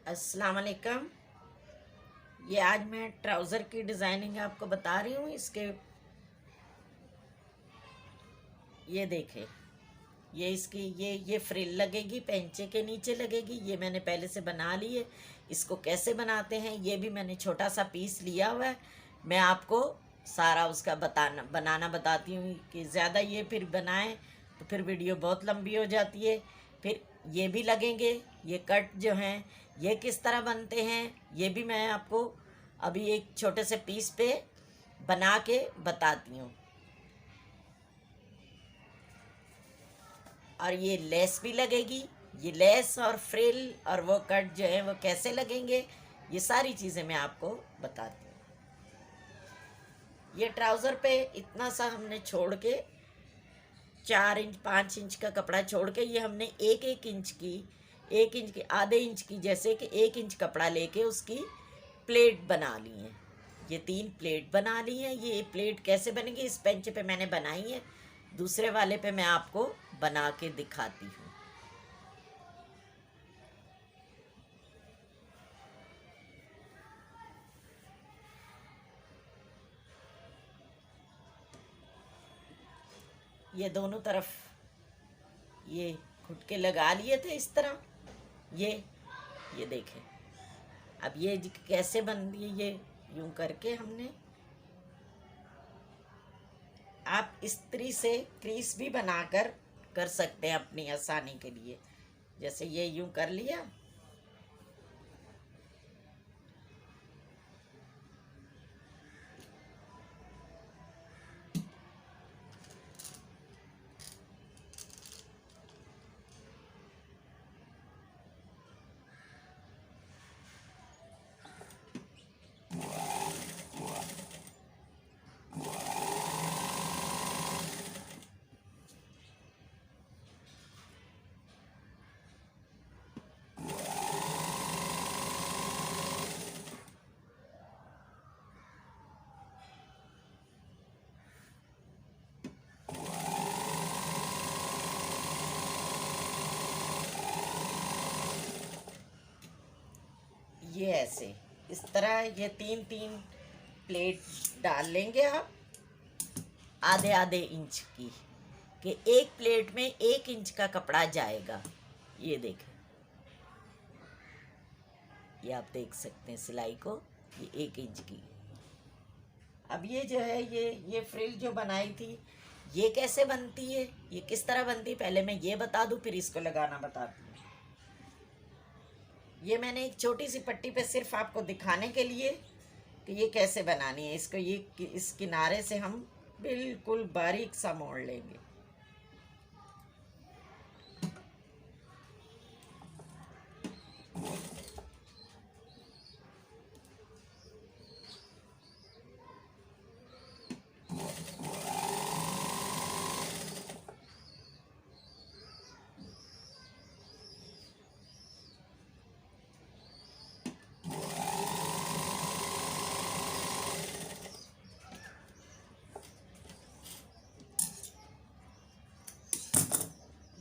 अस्सलाम वालेकुम। ये आज मैं ट्राउज़र की डिज़ाइनिंग आपको बता रही हूँ। इसके ये देखें, ये इसकी ये फ्रिल लगेगी, पेंचे के नीचे लगेगी। ये मैंने पहले से बना ली है। इसको कैसे बनाते हैं ये भी मैंने छोटा सा पीस लिया हुआ है। मैं आपको सारा उसका बनाना बताती हूँ कि ज़्यादा ये फिर बनाएं तो फिर वीडियो बहुत लंबी हो जाती है। फिर ये भी लगेंगे, ये कट जो हैं ये किस तरह बनते हैं ये भी मैं आपको अभी एक छोटे से पीस पे बना के बताती हूँ। और ये लेस भी लगेगी, ये लेस और फ्रिल और वो कट जो है वो कैसे लगेंगे ये सारी चीज़ें मैं आपको बताती हूँ। ये ट्राउज़र पे इतना सा हमने छोड़ के 4 इंच 5 इंच का कपड़ा छोड़ के ये हमने एक इंच की आधे इंच की जैसे कि 1 इंच कपड़ा लेके उसकी प्लेट बना ली है। ये 3 प्लेट बना ली है। ये प्लेट कैसे बनेगी इस पेंच पे मैंने बनाई है, दूसरे वाले पे मैं आपको बना के दिखाती हूँ। ये दोनों तरफ ये घुटके लगा लिए थे इस तरह। ये देखें अब ये कैसे बन रही है। ये यूं करके हमने आप इस्त्री से क्रीज भी बनाकर कर सकते हैं अपनी आसानी के लिए। जैसे ये यूं कर लिया, ये ऐसे इस तरह ये 3-3 प्लेट डाल लेंगे आप आधे आधे इंच की, कि एक प्लेट में 1 इंच का कपड़ा जाएगा। ये देखें, ये आप देख सकते हैं सिलाई को, ये 1 इंच की। अब ये जो है ये फ्रिल जो बनाई थी ये कैसे बनती है, ये किस तरह बनती है पहले मैं ये बता दूं फिर इसको लगाना बताती हूँ। ये मैंने एक छोटी सी पट्टी पे सिर्फ आपको दिखाने के लिए कि ये कैसे बनानी है। इसको ये इस किनारे से हम बिल्कुल बारीक सा मोड़ लेंगे।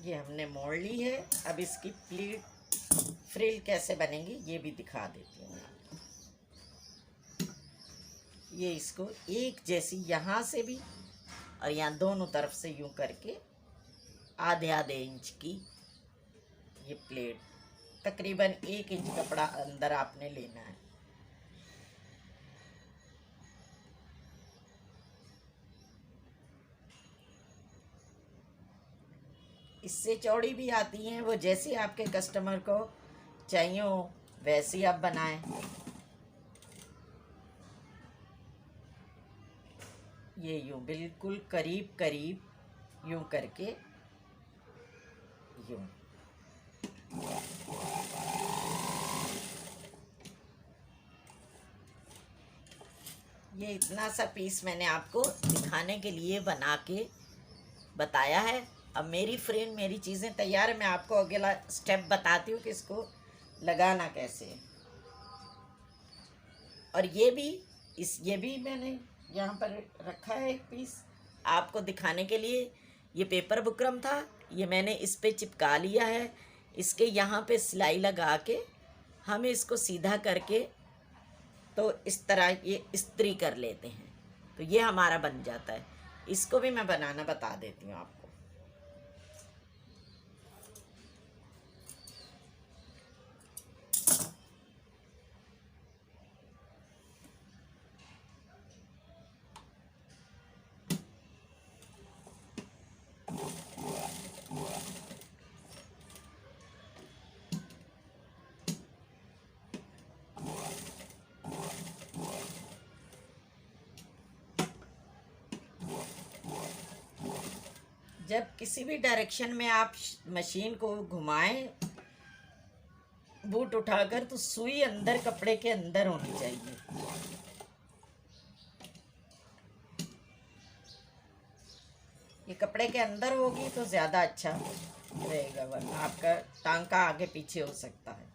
ये हमने मोड़ ली है। अब इसकी प्लीट फ्रिल कैसे बनेगी ये भी दिखा देती हूँ। ये इसको एक जैसी यहाँ से भी और यहाँ दोनों तरफ से यूं करके आधे आधे इंच की ये प्लेट, तकरीबन 1 इंच कपड़ा अंदर आपने लेना है। इससे चौड़ी भी आती हैं, वो जैसी आपके कस्टमर को चाहिए हो वैसी आप बनाएं। ये यूं बिल्कुल करीब करीब यूं करके यूं। ये इतना सा पीस मैंने आपको दिखाने के लिए बना के बताया है। अब मेरी फ्रेंड मेरी चीज़ें तैयार है, मैं आपको अगला स्टेप बताती हूँ कि इसको लगाना कैसे है। और ये भी मैंने यहाँ पर रखा है एक पीस आपको दिखाने के लिए। ये पेपर बुकरम था, ये मैंने इस पे चिपका लिया है। इसके यहाँ पे सिलाई लगा के हम इसको सीधा करके तो इस तरह ये इस्त्री कर लेते हैं, तो ये हमारा बन जाता है। इसको भी मैं बनाना बता देती हूँ आपको। जब किसी भी डायरेक्शन में आप मशीन को घुमाएं बूट उठाकर, तो सुई अंदर कपड़े के अंदर होनी चाहिए। ये कपड़े के अंदर होगी तो ज़्यादा अच्छा रहेगा, वरना आपका टांका आगे पीछे हो सकता है।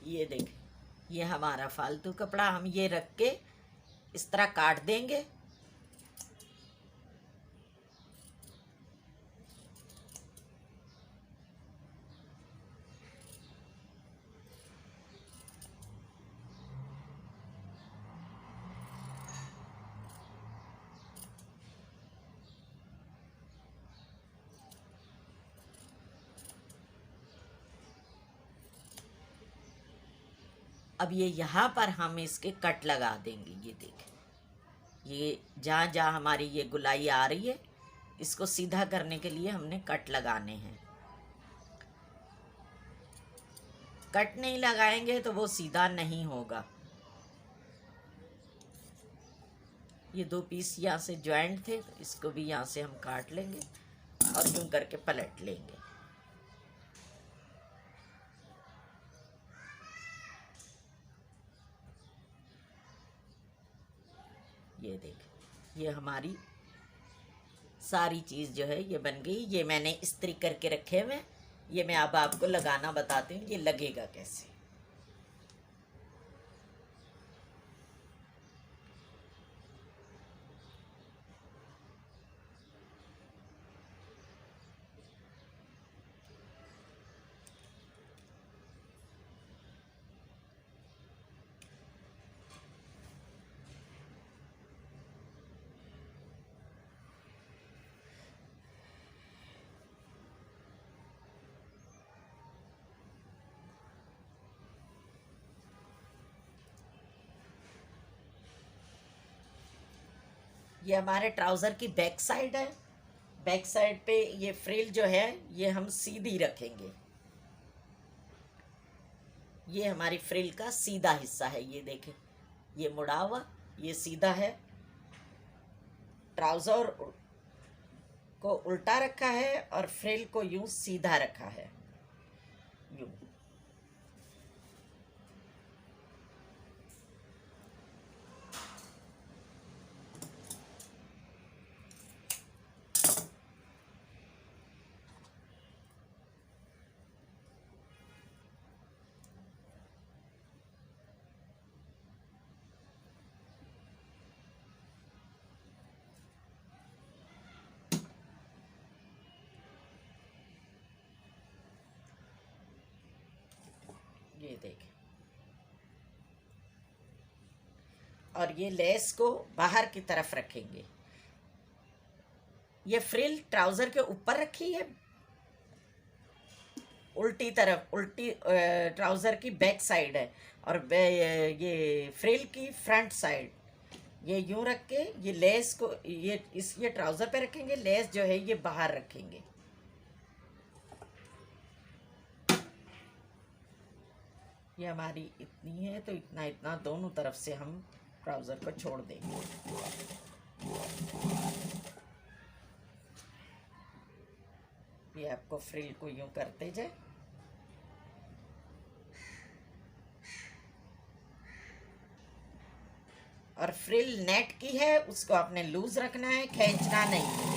ये देखें, ये हमारा फालतू कपड़ा, हम ये रख के इस तरह काट देंगे। अब ये यहाँ पर हम इसके कट लगा देंगे। ये देखें, ये जहाँ जहाँ हमारी ये गुलाई आ रही है, इसको सीधा करने के लिए हमने कट लगाने हैं। कट नहीं लगाएंगे तो वो सीधा नहीं होगा। ये 2 पीस यहाँ से ज्वाइंट थे, तो इसको भी यहाँ से हम काट लेंगे और यूं करके पलट लेंगे। ये देख, ये हमारी सारी चीज़ जो है ये बन गई। ये मैंने इस्त्री करके रखे हुए, ये मैं अब आपको लगाना बताती हूँ ये लगेगा कैसे। ये हमारे ट्राउज़र की बैक साइड है। बैक साइड पे ये फ्रिल जो है ये हम सीधी रखेंगे। ये हमारी फ्रिल का सीधा हिस्सा है। ये देखें, ये मुड़ा हुआ, ये सीधा है। ट्राउज़र को उल्टा रखा है और फ्रिल को यूं सीधा रखा है, यूं। ये देखें, और ये लेस को बाहर की तरफ रखेंगे। ये फ्रिल ट्राउज़र के ऊपर रखी है, उल्टी तरफ, उल्टी ट्राउज़र की बैक साइड है, और ये फ्रिल की फ्रंट साइड। ये यूं रख के ये लेस को ये ट्राउज़र पे रखेंगे, लेस जो है ये बाहर रखेंगे। ये हमारी इतनी है तो इतना इतना दोनों तरफ से हम ट्राउज़र को छोड़ देंगे। ये आपको फ्रिल को यूं करते जाए। और फ्रिल नेट की है, उसको आपने लूज रखना है, खींचना नहीं है।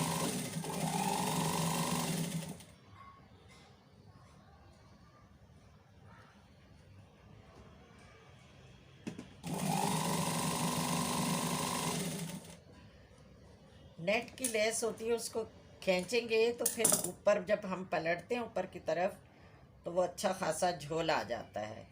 नेट की लेस होती है, उसको खींचेंगे तो फिर ऊपर जब हम पलटते हैं ऊपर की तरफ तो वो अच्छा खासा झोल आ जाता है।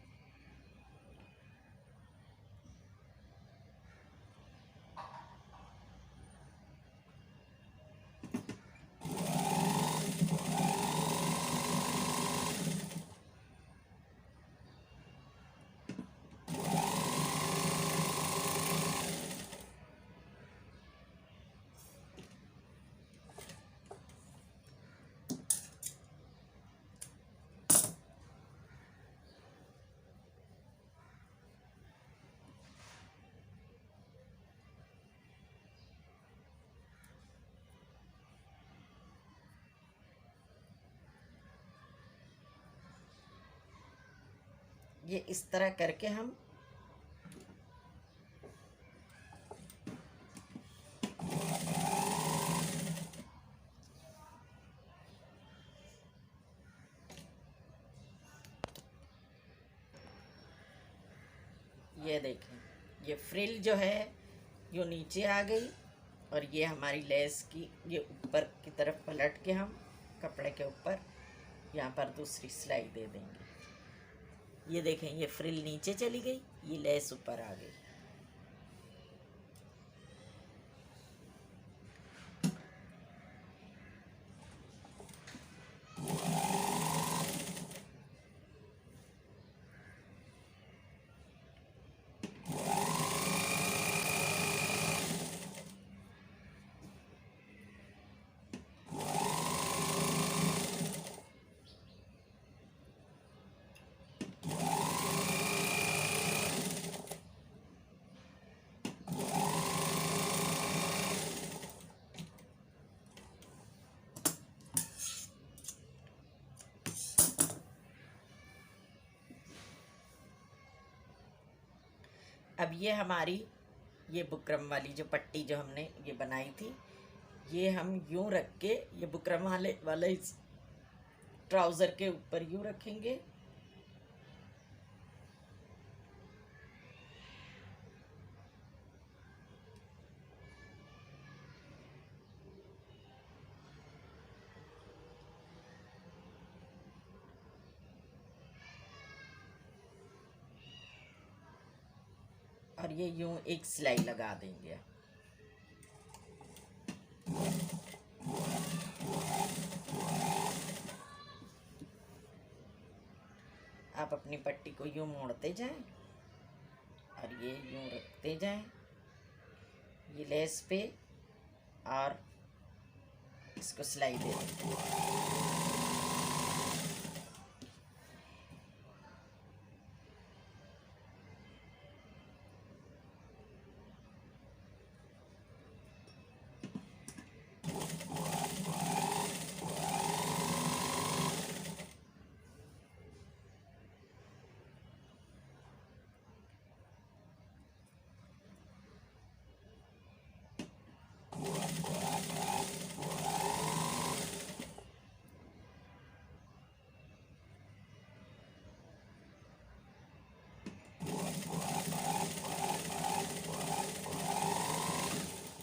ये इस तरह करके हम ये देखें, ये फ्रिल जो है यो नीचे आ गई और ये हमारी लेस की ये ऊपर की तरफ पलट के हम कपड़े के ऊपर यहाँ पर दूसरी सिलाई दे देंगे। ये देखें, ये फ्रिल नीचे चली गई, ये लेस ऊपर आ गई। अब ये हमारी ये बुकरम वाली जो पट्टी जो हमने ये बनाई थी, ये हम यूं रख के ये बुकरम वाले इस ट्राउज़र के ऊपर यूं रखेंगे। और ये यूं एक सिलाई लगा देंगे। आप अपनी पट्टी को यूं मोड़ते जाएं और ये यूं रखते जाएं ये लेस पे और इसको सिलाई दे दें।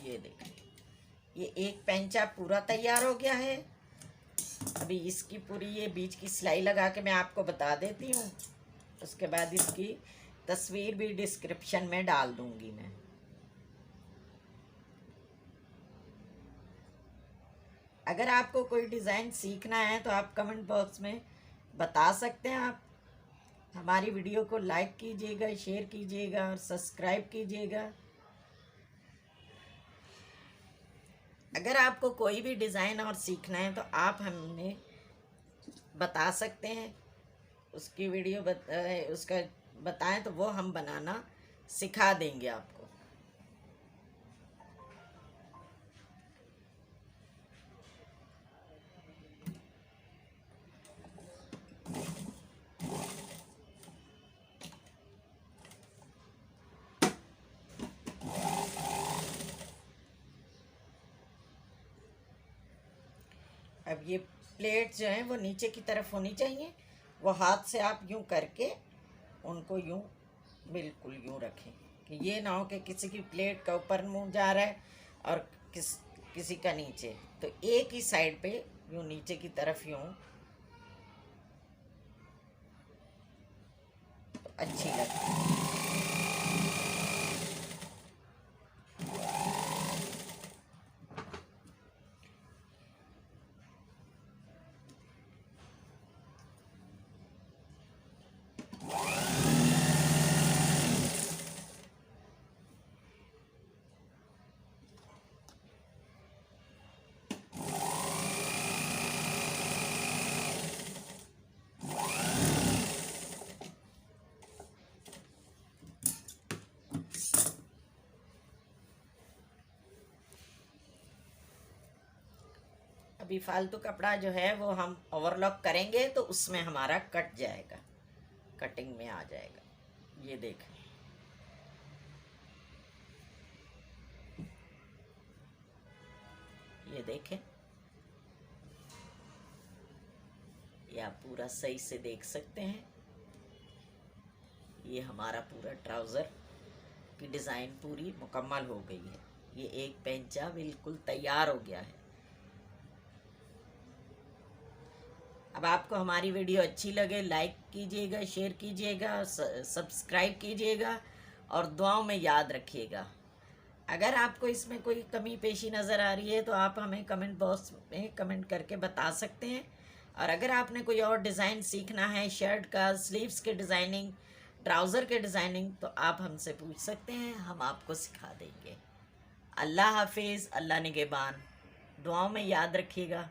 ये देखिए, ये एक पेंचा पूरा तैयार हो गया है। अभी इसकी पूरी ये बीच की सिलाई लगा के मैं आपको बता देती हूँ, उसके बाद इसकी तस्वीर भी डिस्क्रिप्शन में डाल दूंगी मैं। अगर आपको कोई डिज़ाइन सीखना है तो आप कमेंट बॉक्स में बता सकते हैं। आप हमारी वीडियो को लाइक कीजिएगा, शेयर कीजिएगा और सब्सक्राइब कीजिएगा। अगर आपको कोई भी डिज़ाइन और सीखना है तो आप हमें बता सकते हैं, उसकी वीडियो उसका बताएं तो वो हम बनाना सिखा देंगे आपको। अब ये प्लेट जो है वो नीचे की तरफ होनी चाहिए। वो हाथ से आप यूं करके उनको यूं बिल्कुल यूं रखें कि ये ना हो कि किसी की प्लेट का ऊपर मुंह जा रहा है और किसी का नीचे। तो एक ही साइड पे यूं नीचे की तरफ यूं तो अच्छी लगती। अभी फालतू कपड़ा जो है वो हम ओवरलॉक करेंगे तो उसमें हमारा कट जाएगा, कटिंग में आ जाएगा। ये देखें, ये देखें, ये आप पूरा सही से देख सकते हैं। ये हमारा पूरा ट्राउज़र की डिज़ाइन पूरी मुकम्मल हो गई है। ये एक पेंचा बिल्कुल तैयार हो गया है। अब आपको हमारी वीडियो अच्छी लगे लाइक कीजिएगा, शेयर कीजिएगा, सब्सक्राइब कीजिएगा और दुआओं में याद रखिएगा। अगर आपको इसमें कोई कमी पेशी नज़र आ रही है तो आप हमें कमेंट बॉक्स में कमेंट करके बता सकते हैं। और अगर आपने कोई और डिज़ाइन सीखना है, शर्ट का, स्लीव्स के डिज़ाइनिंग, ट्राउज़र के डिज़ाइनिंग, तो आप हमसे पूछ सकते हैं, हम आपको सिखा देंगे। अल्लाह हाफिज़, अल्लाह निगहबान। दुआओं में याद रखिएगा।